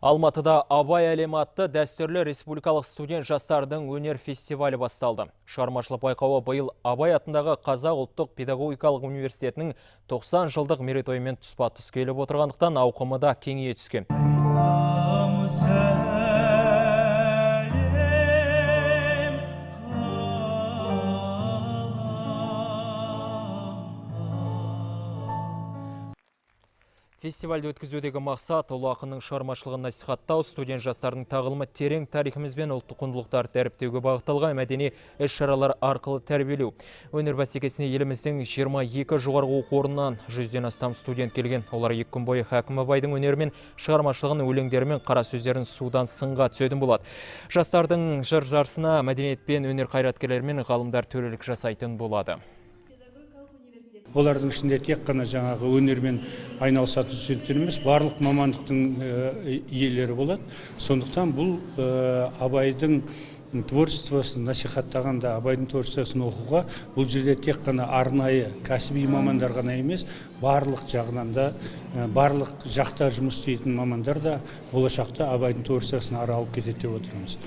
Алматыда Абай әлемі атты дәстүрлі республикалық студент жастардың өнер фестивалі басталды. Шығармашылық байқауы биыл Абай атындағы Қазақ ұлттық педагогикалық университетінің 90 жылдық мерейтойымен тұспа-тұс келіп отырғандықтан ауқымы да кеңейе түскен. Фестивальді өткізудегі мақсат ұлы ақынның шығармашылығын насихаттау, студент жастардың тағылымы терең тарихымыз бен ұлттық құндылықтарды дәріптеуге бағытталған мәдени іс-шаралар арқылы тәрбиелеу. Өнер бәсекесіне еліміздің 22 жоғарғы оқу орнынан 100-ден астам студент келген. Олар 2 күн бойы Хәкім Абайдың өнерімен, шығармашылығын, өлеңдері мен қара сөздерін судан сынға түсетін болады. Жастардың жыр жарысына мәдениет пен өнер қайраткерлері мен ғалымдар төрелік жасайтын болады. Олардың ішінде тек қана жаңағы өнермен айналысатын студенттер емес, барлық мамандықтың иелері болады. Сондықтан бұл Абайдың творчествосын насихаттағанда, Абайдың творчествосын оқуға бұл жерде тек қана арнайы кәсіби мамандар ғана емес, барлық жағынан да, барлық жақта жұмыс істейтін мамандар да болашақта Абайдың творчествосын ары алып кетеді деп отырмыз.